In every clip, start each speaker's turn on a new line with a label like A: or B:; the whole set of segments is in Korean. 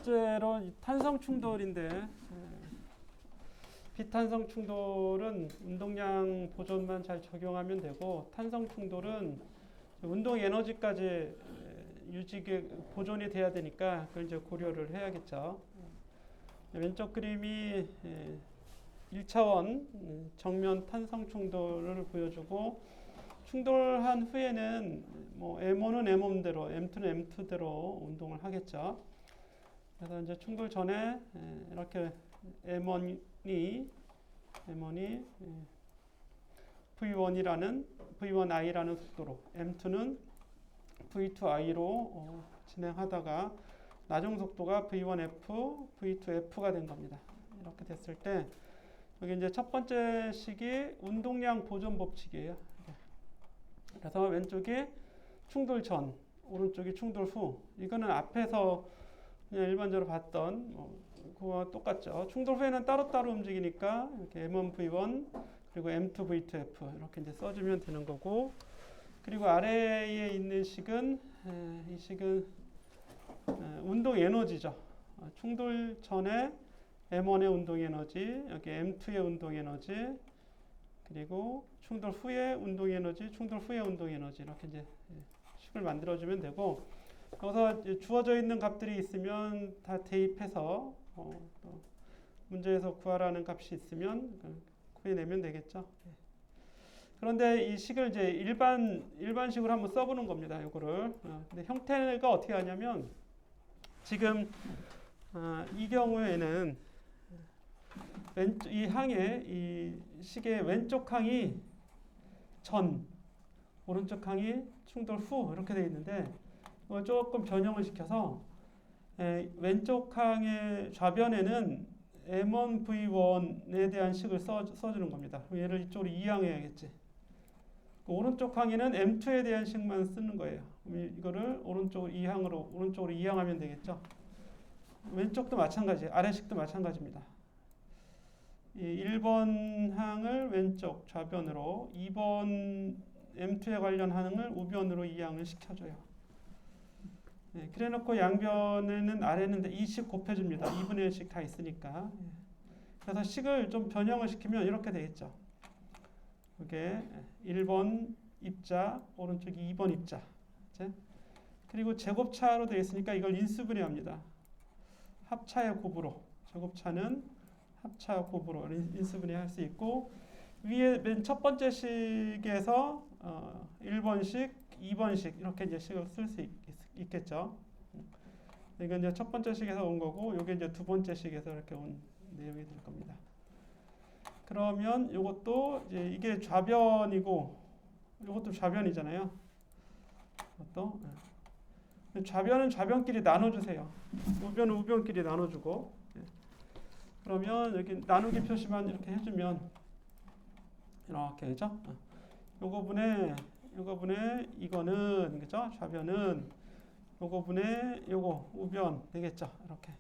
A: 번째로 탄성 충돌인데, 비탄성 충돌은 운동량 보존만 잘 적용하면 되고, 탄성 충돌은 운동 에너지까지 보존이 돼야 되니까 그걸 이제 고려를 해야겠죠. 왼쪽 그림이 1차원 정면 탄성 충돌을 보여주고, 충돌한 후에는 뭐 M1은 M1대로, M2는 M2대로 운동을 하겠죠. 그래서 이제 충돌 전에 이렇게 M1이 V1i라는 속도로, M2는 V2i로 진행하다가 나중 속도가 V1f, V2f가 된 겁니다. 이렇게 됐을 때 여기 이제 첫 번째 식이 운동량 보존 법칙이에요. 그래서 왼쪽이 충돌 전, 오른쪽이 충돌 후. 이거는 앞에서 그냥 일반적으로 봤던 그거와 똑같죠. 충돌 후에는 따로따로 움직이니까 이렇게 M1V1 그리고 M2V2F 이렇게 이제 써주면 되는 거고, 그리고 아래에 있는 식은 이 식은 운동 에너지죠. 충돌 전에 M1의 운동 에너지, 여기 M2의 운동 에너지, 그리고 충돌 후에 운동 에너지, 충돌 후에 운동 에너지 이렇게 이제 식을 만들어주면 되고, 여기서 주어져 있는 값들이 있으면 다 대입해서 또 문제에서 구하라는 값이 있으면 구해내면 되겠죠. 그런데 이 식을 이제 일반식으로 한번 써보는 겁니다. 이거를. 근데 형태가 어떻게 하냐면, 지금 이 경우에는 이 항의 이 식의 왼쪽 항이 전, 오른쪽 항이 충돌 후 이렇게 되어 있는데, 이걸 조금 변형을 시켜서 왼쪽 항의 좌변에는 M1V1에 대한 식을 써주는 겁니다. 얘를 이쪽으로 이항해야겠지. 오른쪽 항에는 M2에 대한 식만 쓰는 거예요. 이거를 오른쪽으로 이항하면 되겠죠. 왼쪽도 마찬가지, 아래식도 마찬가지입니다. 1번 항을 왼쪽 좌변으로, 2번 M2에 관련 항을 우변으로 이항을 시켜줘요. 그래 놓고 양변에는 아래는 이 식 곱해줍니다. 2분의 1씩 다 있으니까. 그래서 식을 좀 변형을 시키면 이렇게 되겠죠. 이게 1번 입자, 오른쪽이 2번 입자. 그리고 제곱차로 되어 있으니까 이걸 인수분해합니다. 합차의 곱으로, 제곱차는 합차 곱으로 인수분해할 수 있고, 위에 맨 첫 번째 식에서 1번식, 2번식 이렇게 이제 식을 쓸 수 있겠죠. 이건 이제 첫 번째 식에서 온 거고, 이게 이제 두 번째 식에서 이렇게 온 내용이 될 겁니다. 그러면 이것도 이제 이게 좌변이고, 이것도 좌변이잖아요. 이것도 좌변은 좌변끼리 나눠주세요. 우변은 우변끼리 나눠주고. 그러면 여기 나누기 표시만 이렇게 해주면 이렇게 되죠. 요거 분의 이거는, 그죠? 좌변은 요거 분의 요거 우변 되겠죠. 이렇게.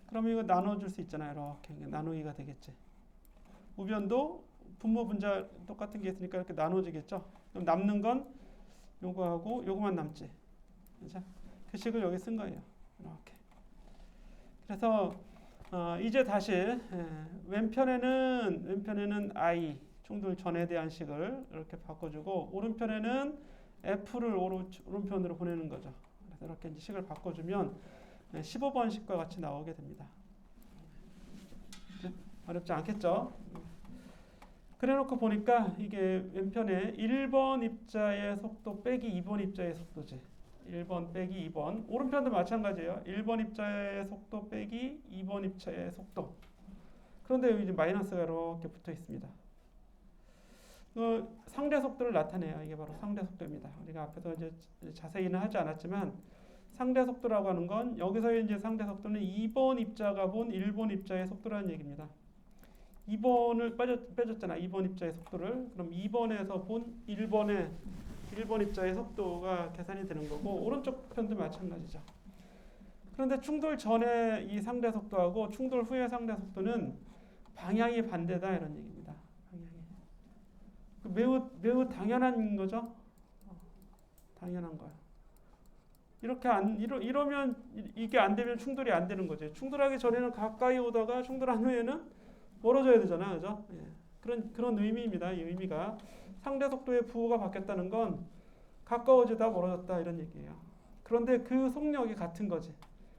A: 그럼 이거 나눠줄 수 있잖아요. 이렇게 나누기가 되겠지. 우변도 분모 분자 똑같은 게 있으니까 이렇게 나눠지겠죠. 그럼 남는 건 요거하고 요거만 남지. 그죠? 그 식을 여기 쓴 거예요. 이렇게. 그래서 이제 다시 왼편에는 I 충돌 전에 대한 식을 이렇게 바꿔주고, 오른편에는 F를 오른편으로 보내는 거죠. 그래서 이렇게 이제 식을 바꿔주면 15번 식과 같이 나오게 됩니다. 어렵지 않겠죠? 그래 놓고 보니까 이게 왼편에 1번 입자의 속도 빼기 2번 입자의 속도지. 1번 빼기 2번. 오른편도 마찬가지예요. 1번 입자의 속도 빼기 2번 입자의 속도. 그런데 여기 이제 마이너스가 이렇게 붙어 있습니다. 상대 속도를 나타내요. 이게 바로 상대 속도입니다. 우리가 앞에서 이제 자세히는 하지 않았지만, 상대 속도라고 하는 건, 여기서의 이제 상대 속도는 2번 입자가 본 1번 입자의 속도라는 얘기입니다. 2번을 빼줬잖아. 2번 입자의 속도를. 그럼 2번에서 본 1번 입자의 속도가 계산이 되는 거고, 오른쪽 편도 마찬가지죠. 그런데 충돌 전에 이 상대 속도하고 충돌 후의 상대 속도는 방향이 반대다, 이런 얘기입니다. 방향이. 매우 당연한 거죠. 당연한 거야. 이러면 이게 안 되면 충돌이 안 되는 거지. 충돌하기 전에는 가까이 오다가 충돌한 후에는 멀어져야 되잖아, 그죠? 예. 그런 의미입니다. 이 의미가 상대 속도의 부호가 바뀌었다는 건 가까워지다 멀어졌다 이런 얘기예요. 그런데 그 속력이 같은 거지.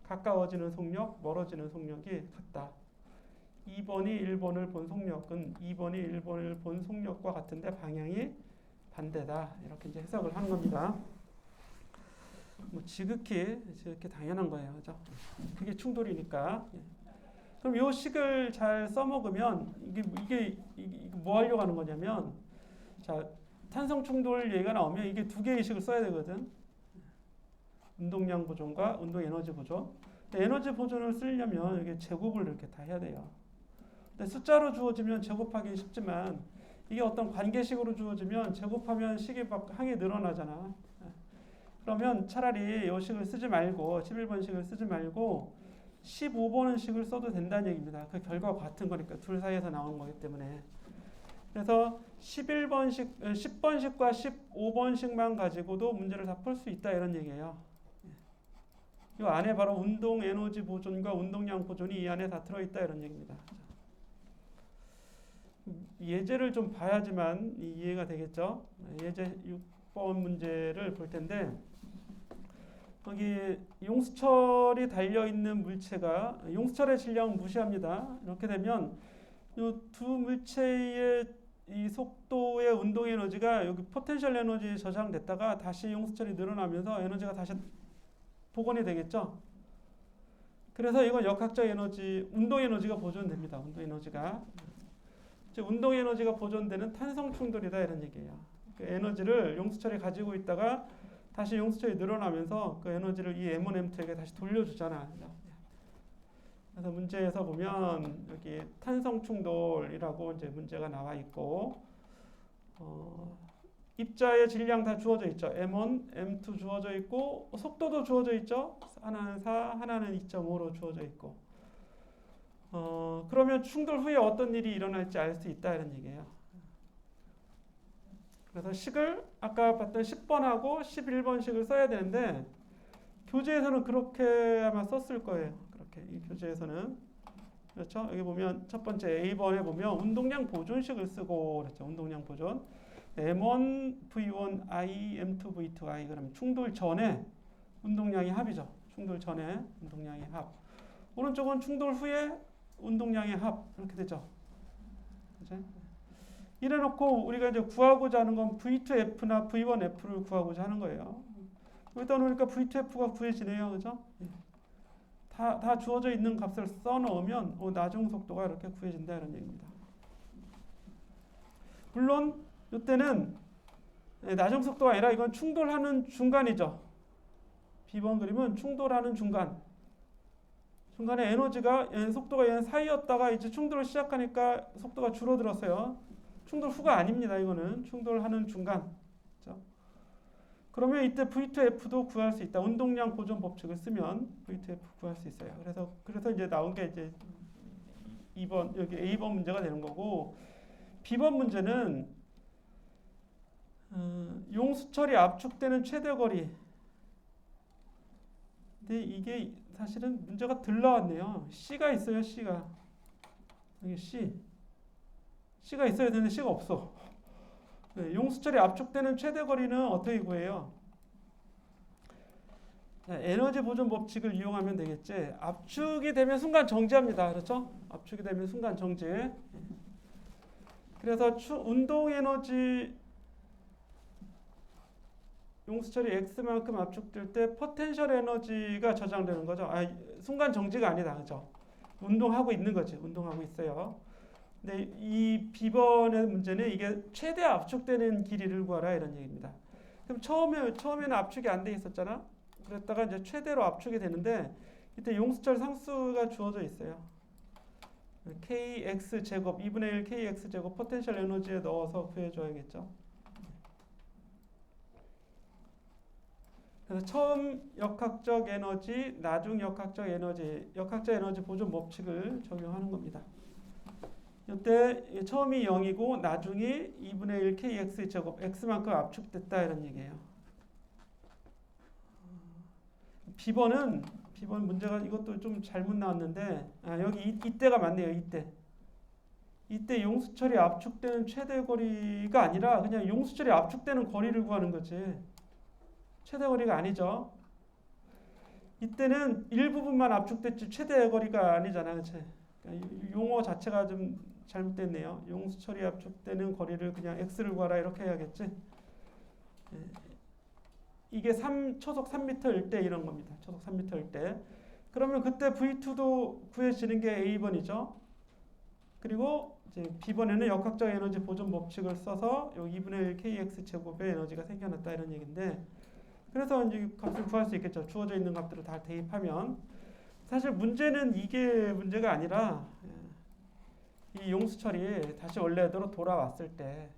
A: 가까워지는 속력, 멀어지는 속력이 같다. 2번이 1번을 본 속력은 2번이 1번을 본 속력과 같은데 방향이 반대다. 이렇게 이제 해석을 한 겁니다. 뭐 지극히 당연한 거예요. 그죠? 그게 충돌이니까. 그럼 요 식을 잘 써먹으면 이게 뭐 하려고 하는 거냐면, 자, 탄성 충돌 얘기가 나오면 이게 두 개의 식을 써야 되거든. 운동량 보존과 운동 에너지 보존. 에너지 보존을 쓰려면 이게 제곱을 이렇게 다 해야 돼요. 근데 숫자로 주어지면 제곱하기 쉽지만 이게 어떤 관계식으로 주어지면 제곱하면 식이 막 항이 늘어나잖아. 그러면 차라리 이 식을 쓰지 말고 11번식을 쓰지 말고 15번식을 써도 된다는 얘기입니다. 그 결과가 같은 거니까 둘 사이에서 나온 거기 때문에. 그래서 10번식과 15번식만 가지고도 문제를 다 풀 수 있다 이런 얘기예요. 이 안에 바로 운동 에너지 보존과 운동량 보존이 이 안에 다 들어있다 이런 얘기입니다. 예제를 좀 봐야지만 이해가 되겠죠. 예제 6번 문제를 볼 텐데, 여기 용수철이 달려있는 물체가 용수철의 질량은 무시합니다. 이렇게 되면 이 두 물체의 이 속도의 운동 에너지가 여기 포텐셜 에너지에 저장됐다가 다시 용수철이 늘어나면서 에너지가 다시 복원이 되겠죠. 그래서 이건 역학적 에너지, 운동 에너지가 보존됩니다. 운동 에너지가. 운동 에너지가 보존되는 탄성 충돌이다 이런 얘기예요. 그 에너지를 용수철이 가지고 있다가 다시 용수철이 늘어나면서 그 에너지를 이 M1, M2에게 다시 돌려주잖아. 그래서 문제에서 보면 여기 탄성 충돌이라고 이제 문제가 나와 있고, 입자의 질량 다 주어져 있죠. M1, M2 주어져 있고 속도도 주어져 있죠. 하나는 4, 하나는 2.5로 주어져 있고. 그러면 충돌 후에 어떤 일이 일어날지 알 수 있다 이런 얘기예요. 그래서 식을 아까 봤던 10번하고 11번식을 써야 되는데 교재에서는 그렇게 아마 썼을 거예요. 그렇게 이 교재에서는. 그렇죠? 여기 보면 첫 번째 A번에 보면 운동량 보존식을 쓰고 그랬죠. 운동량 보존. M1, V1, I, M2, V2, I. 그러면 충돌 전에 운동량이 합이죠. 충돌 전에 운동량이 합. 오른쪽은 충돌 후에 운동량의 합. 이렇게 되죠. 그죠? 이래놓고 우리가 이제 구하고자 하는 건 V2F나 V1F를 구하고자 하는 거예요. 여기다 놓으니까 V2F가 구해지네요. 그죠? 다 주어져 있는 값을 써놓으면 나중 속도가 이렇게 구해진다 이런 얘기입니다. 물론 이때는 나중 속도가 아니라 이건 충돌하는 중간이죠. B번 그림은 충돌하는 중간. 중간에 에너지가 속도가 얘는 사이였다가 이제 충돌을 시작하니까 속도가 줄어들었어요. 충돌 후가 아닙니다. 이거는 충돌하는 중간. 그렇죠? 그러면 이때 V2F도 구할 수 있다. 운동량 보존 법칙을 쓰면 V2F 구할 수 있어요. 그래서 이제 나온 게 이제 2번 여기 A번 문제가 되는 거고, B번 문제는 용수철이 압축되는 최대 거리. 근데 이게 사실은 문제가 덜 나왔네요. C가 있어요. C가 여기 C가 있어야 되는데 C가 없어. 네, 용수철이 압축되는 최대 거리는 어떻게 구해요? 자, 에너지 보존 법칙을 이용하면 되겠지. 압축이 되면 순간 정지합니다. 그렇죠? 압축이 되면 순간 정지. 그래서 운동 에너지 용수철이 X만큼 압축될 때 포텐셜 에너지가 저장되는 거죠. 순간 정지가 아니다. 그죠? 운동하고 있는 거지. 운동하고 있어요. 근데 이 B번의 문제는 이게 최대 압축되는 길이를 구하라 이런 얘기입니다. 그럼 처음에는 압축이 안 돼 있었잖아. 그랬다가 이제 최대로 압축이 되는데 이때 용수철 상수가 주어져 있어요. KX 제곱 2분의 1 KX 제곱 포텐셜 에너지에 넣어서 구해줘야겠죠. 그래서 처음 역학적 에너지, 나중 역학적 에너지 보존 법칙을 적용하는 겁니다. 이때 처음이 0이고 나중이 2분의 1 kx 제곱 x만큼 압축됐다 이런 얘기예요. B번 문제가 이것도 좀 잘못 나왔는데 여기 이때가 맞네요. 이때 용수철이 압축되는 최대 거리가 아니라 그냥 용수철이 압축되는 거리를 구하는 거지. 최대 거리가 아니죠. 이때는 일부분만 압축됐지 최대 거리가 아니잖아. 그치? 그러니까 용어 자체가 좀 잘못됐네요. 용수철이 압축되는 거리를 그냥 x를 구하라 이렇게 해야겠지. 이게 초속 3m일 때 이런 겁니다. 초속 3m일 때. 그러면 그때 V2도 구해지는 게 A번이죠. 그리고 이제 B번에는 역학적 에너지 보존 법칙을 써서 여기 2분의 1 kx 제곱의 에너지가 생겨났다 이런 얘기인데, 그래서 이제 값을 구할 수 있겠죠. 주어져 있는 값들을 다 대입하면. 사실 문제는 이게 문제가 아니라 이 용수철이 다시 원래대로 돌아왔을 때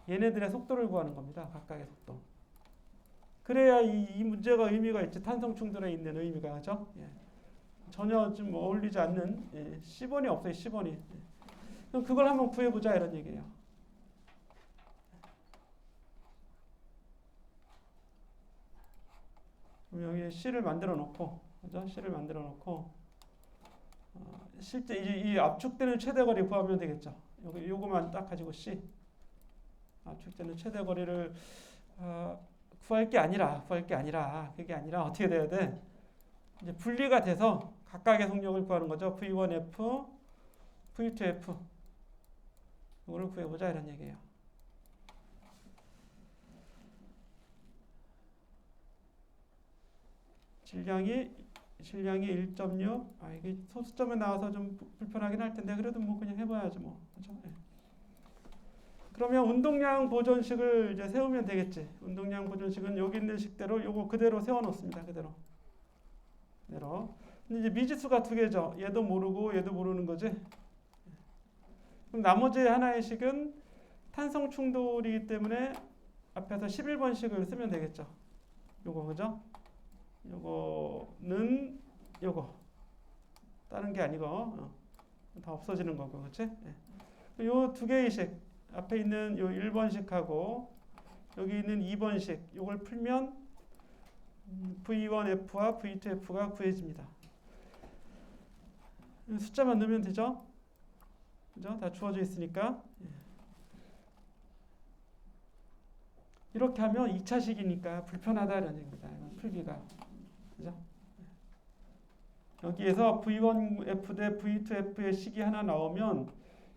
A: 얘네들의 속도를 구하는 겁니다. 각각의 속도. 그래야 이 문제가 의미가 있지. 탄성 충돌에 있는 의미가. 그죠? 전혀 좀 어울리지 않는 C번이 없어요. C번이. 그럼 그걸 한번 구해보자 이런 얘기예요. 그럼 여기 C를 만들어 놓고, 그죠? C를 만들어 놓고 실제 이 압축되는 최대 거리 구하면 되겠죠. 요거만 딱 가지고 C. 압축되는 최대 거리를 구할 게 아니라 그게 아니라 어떻게 돼야 돼? 이제 분리가 돼서 각각의 속력을 구하는 거죠. V1F, V2F. 이거를 구해보자 이런 얘기예요. 질량이 1.6. 이게 소수점에 나와서 좀 불편하긴 할 텐데 그래도 뭐 그냥 해봐야지 뭐. 그렇죠? 그러면 운동량 보존식을 이제 세우면 되겠지. 운동량 보존식은 여기 있는 식대로 요거 그대로 세워놓습니다. 그대로. 근데 이제 미지수가 두 개죠. 얘도 모르고 얘도 모르는 거지. 그럼 나머지 하나의 식은 탄성 충돌이기 때문에 앞에서 11번식을 쓰면 되겠죠. 요거 그죠? 요거는 요거 다른 게 아니고 다 없어지는 거고, 그렇지? 요 두 개의 식 앞에 있는 요 1번식하고 여기 있는 2번식 요걸 풀면 V1F와 V2F가 구해집니다. 숫자만 넣으면 되죠? 그죠? 다 주어져 있으니까. 이렇게 하면 2차식이니까 불편하다는 얘기입니다. 풀기가. 그죠? 여기에서 V1F 대 V2F의 식이 하나 나오면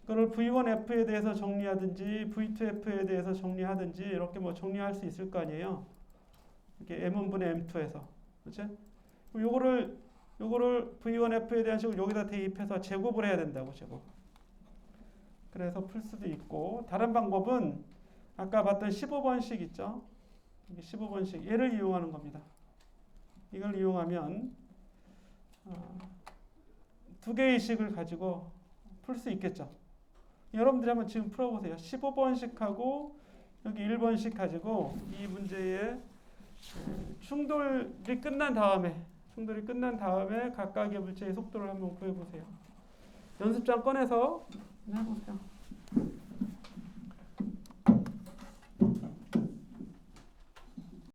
A: 그걸 V1F에 대해서 정리하든지 V2F에 대해서 정리하든지 이렇게 뭐 정리할 수 있을 거 아니에요. 이렇게 M1분의 M2에서. 그렇지? 그럼 요거를 V1F에 대한 식을 여기다 대입해서 제곱을 해야 된다고, 제곱. 그래서 풀 수도 있고, 다른 방법은 아까 봤던 15번식 있죠? 이게 15번식. 얘를 이용하는 겁니다. 이걸 이용하면 두 개의 식을 가지고 풀 수 있겠죠. 여러분들이 한번 지금 풀어보세요. 15번식하고 여기 1번식 가지고 이 문제의 충돌이 끝난 다음에 각각의 물체의 속도를 한번 구해보세요. 연습장 꺼내서 해보세요.